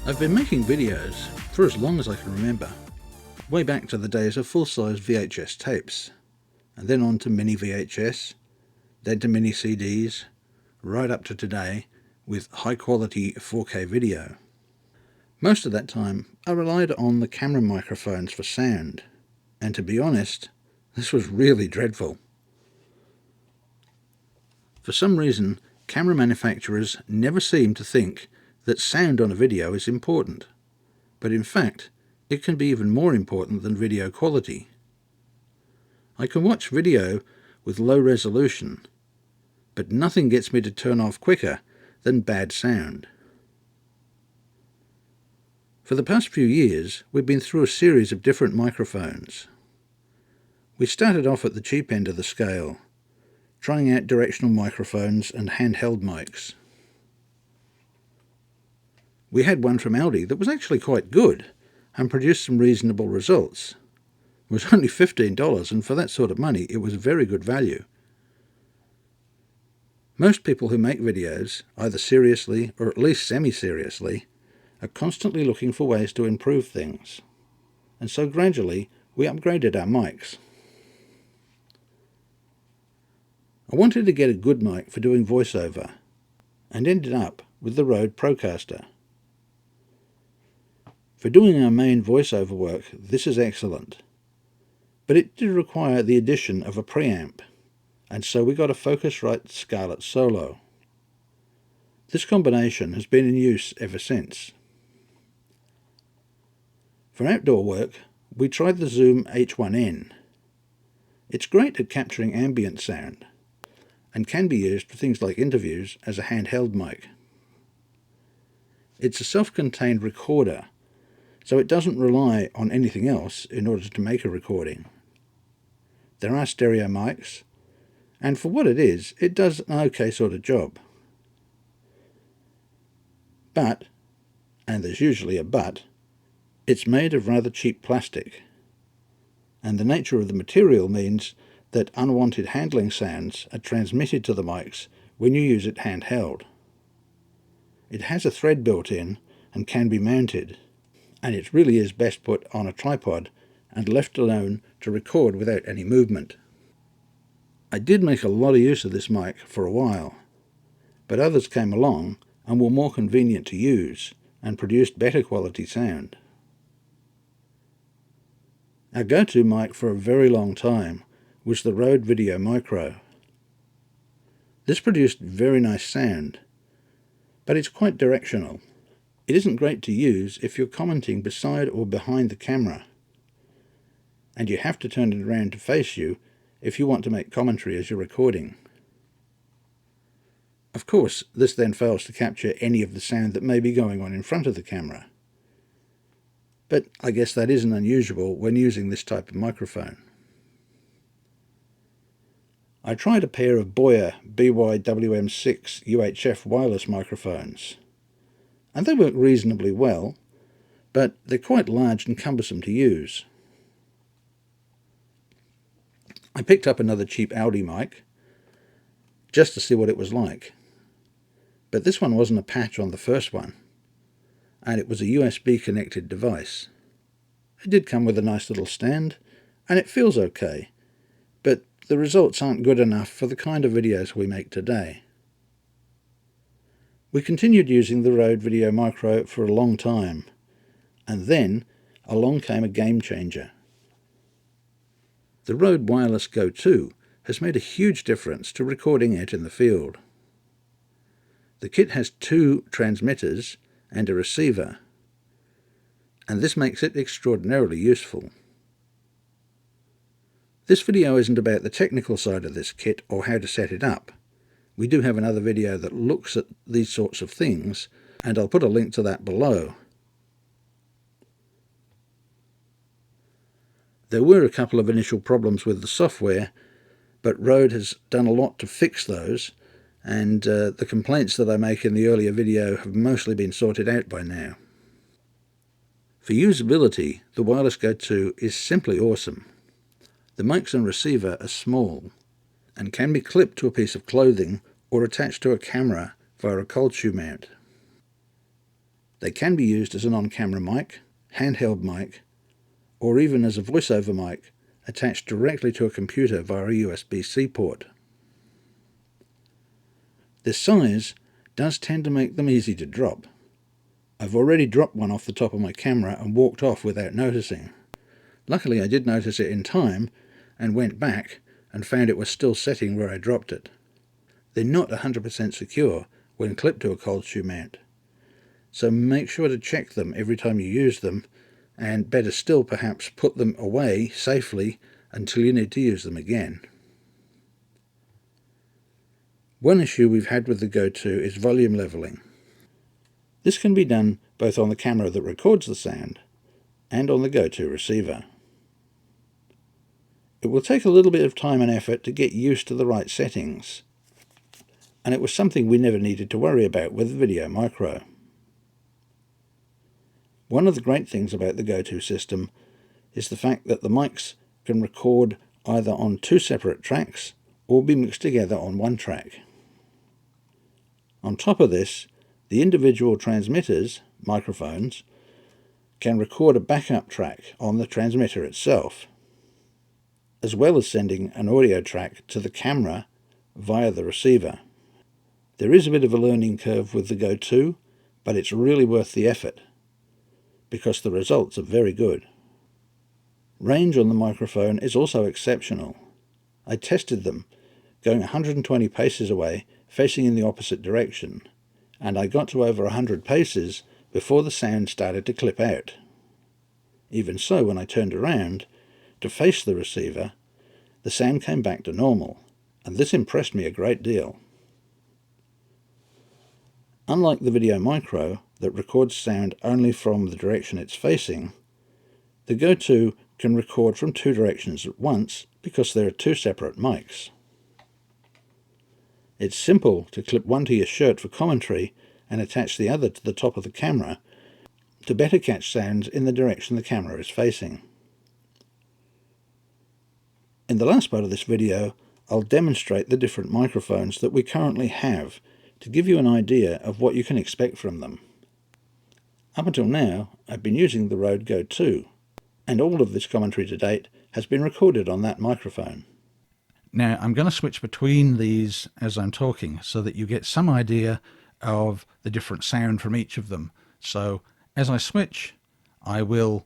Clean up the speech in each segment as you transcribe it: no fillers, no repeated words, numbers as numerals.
I've been making videos for as long as I can remember, way back to the days of full-size VHS tapes, and then on to mini VHS, then to mini CDs, right up to today with high-quality 4K video. Most of that time I relied on the camera microphones for sound, and to be honest, this was really dreadful. For some reason, camera manufacturers never seem to think that sound on a video is important, but in fact it can be even more important than video quality. I can watch video with low resolution, but nothing gets me to turn off quicker than bad sound. For the past few years we've been through a series of different microphones. We started off at the cheap end of the scale, trying out directional microphones and handheld mics. We had one from Aldi that was actually quite good and produced some reasonable results. It was only $15, and for that sort of money it was very good value. Most people who make videos, either seriously or at least semi-seriously, are constantly looking for ways to improve things, and so gradually we upgraded our mics. I wanted to get a good mic for doing voiceover, and ended up with the Rode Procaster. For doing our main voiceover work, this is excellent, but it did require the addition of a preamp, and so we got a Focusrite Scarlett Solo. This combination has been in use ever since. For outdoor work, we tried the Zoom H1N. It's great at capturing ambient sound, and can be used for things like interviews as a handheld mic. It's a self-contained recorder, so it doesn't rely on anything else in order to make a recording. There are stereo mics, and for what it is, it does an okay sort of job. But, and there's usually a but, it's made of rather cheap plastic, and the nature of the material means that unwanted handling sounds are transmitted to the mics when you use it handheld. It has a thread built in and can be mounted, and it really is best put on a tripod and left alone to record without any movement. I did make a lot of use of this mic for a while, but others came along and were more convenient to use and produced better quality sound. Our go-to mic for a very long time was the Rode Video Micro. This produced very nice sound, but it's quite directional. It isn't great to use if you're commenting beside or behind the camera, and you have to turn it around to face you if you want to make commentary as you're recording. Of course, this then fails to capture any of the sound that may be going on in front of the camera, but I guess that isn't unusual when using this type of microphone. I tried a pair of Boya BYWM6 UHF wireless microphones, and they work reasonably well, but they're quite large and cumbersome to use. I picked up another cheap Aldi mic just to see what it was like, but this one wasn't a patch on the first one, and it was a USB connected device. It did come with a nice little stand, and it feels okay, but the results aren't good enough for the kind of videos we make today. We continued using the Rode Video Micro for a long time, and then along came a game changer. The Rode Wireless Go 2 has made a huge difference to recording out in the field. The kit has 2 transmitters and a receiver, and this makes it extraordinarily useful. This video isn't about the technical side of this kit or how to set it up. We do have another video that looks at these sorts of things, and I'll put a link to that below. There were a couple of initial problems with the software, but Rode has done a lot to fix those, and the complaints that I make in the earlier video have mostly been sorted out by now. For usability, the Wireless Go 2 is simply awesome. The mics and receiver are small, and can be clipped to a piece of clothing or attached to a camera via a cold shoe mount. They can be used as an on-camera mic, handheld mic, or even as a voiceover mic attached directly to a computer via a USB-C port. Their size does tend to make them easy to drop. I've already dropped one off the top of my camera and walked off without noticing. Luckily I did notice it in time and went back and found it was still setting where I dropped it. They're not 100% secure when clipped to a cold shoe mount, so make sure to check them every time you use them, and better still perhaps put them away safely until you need to use them again. One issue we've had with the Go 2 is volume leveling. This can be done both on the camera that records the sound and on the Go 2 receiver. It will take a little bit of time and effort to get used to the right settings, and it was something we never needed to worry about with the Video Micro. One of the great things about the Go 2 system is the fact that the mics can record either on two separate tracks or be mixed together on one track. On top of this, the individual transmitters, microphones, can record a backup track on the transmitter itself, as well as sending an audio track to the camera via the receiver. There is a bit of a learning curve with the Go 2, but it's really worth the effort, because the results are very good. Range on the microphone is also exceptional. I tested them going 120 paces away, facing in the opposite direction, and I got to over 100 paces before the sound started to clip out. Even so, when I turned around to face the receiver, the sound came back to normal, and this impressed me a great deal. Unlike the Video Micro, that records sound only from the direction it's facing, the Go 2 can record from two directions at once because there are two separate mics. It's simple to clip one to your shirt for commentary and attach the other to the top of the camera to better catch sounds in the direction the camera is facing. In the last part of this video, I'll demonstrate the different microphones that we currently have to give you an idea of what you can expect from them. Up until now, I've been using the Rode Go 2, and all of this commentary to date has been recorded on that microphone. Now I'm going to switch between these as I'm talking so that you get some idea of the different sound from each of them. So as I switch, I will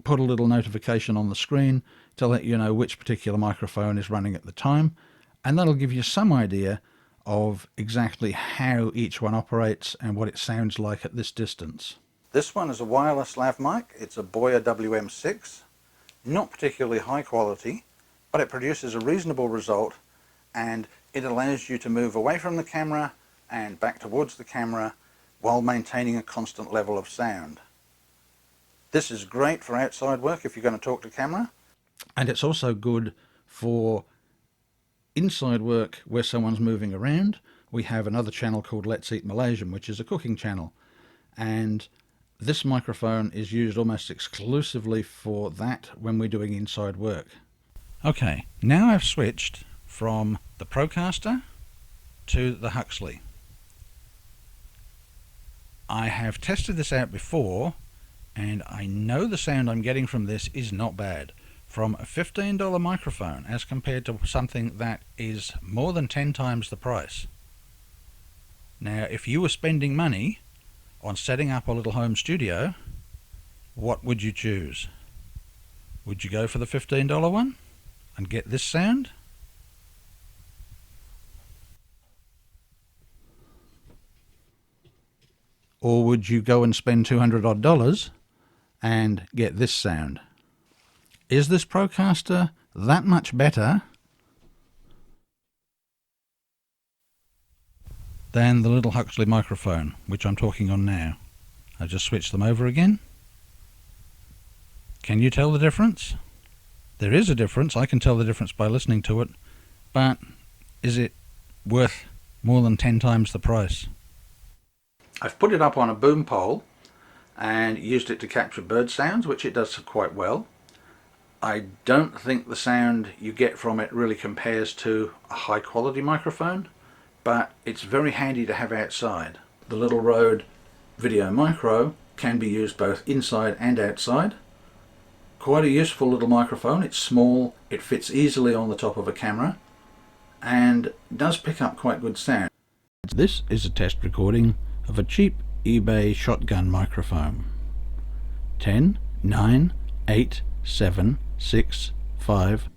put a little notification on the screen to let you know which particular microphone is running at the time, and that'll give you some idea of exactly how each one operates and what it sounds like at this distance. This one is a wireless lav mic. It's a Boya WM6, not particularly high quality, but it produces a reasonable result, and it allows you to move away from the camera and back towards the camera while maintaining a constant level of sound. This is great for outside work if you're going to talk to camera, and it's also good for inside work where someone's moving around. We have another channel called Let's Eat Malaysian, which is a cooking channel, and this microphone is used almost exclusively for that when we're doing inside work. Okay, now I've switched from the Procaster to the Huxley. I have tested this out before, and I know the sound I'm getting from this is not bad. From a $15 microphone as compared to something that is more than 10 times the price. Now, if you were spending money on setting up a little home studio, what would you choose? Would you go for the $15 one and get this sound? Or would you go and spend $200 odd and get this sound? Is this Procaster that much better than the little Huxley microphone, which I'm talking on now? I just switched them over again. Can you tell the difference? There is a difference. I can tell the difference by listening to it, but is it worth more than 10 times the price? I've put it up on a boom pole and used it to capture bird sounds, which it does quite well. I don't think the sound you get from it really compares to a high quality microphone, but it's very handy to have outside. The little Rode Video Micro can be used both inside and outside. Quite a useful little microphone. It's small, it fits easily on the top of a camera, and does pick up quite good sound. This is a test recording of a cheap eBay shotgun microphone. 10, 9, 8, 7, 6, 5.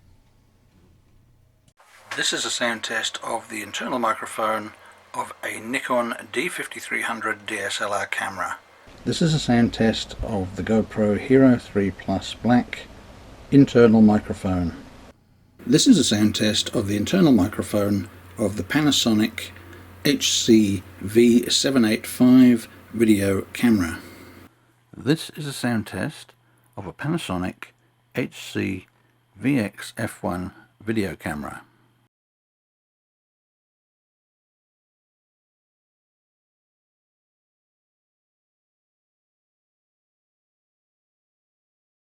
This is a sound test of the internal microphone of a Nikon D5300 DSLR camera. This is a sound test of the GoPro Hero 3 Plus Black internal microphone. This is a sound test of the internal microphone of the Panasonic HC-V785 video camera. This is a sound test of a Panasonic HC-VX-F1 video camera.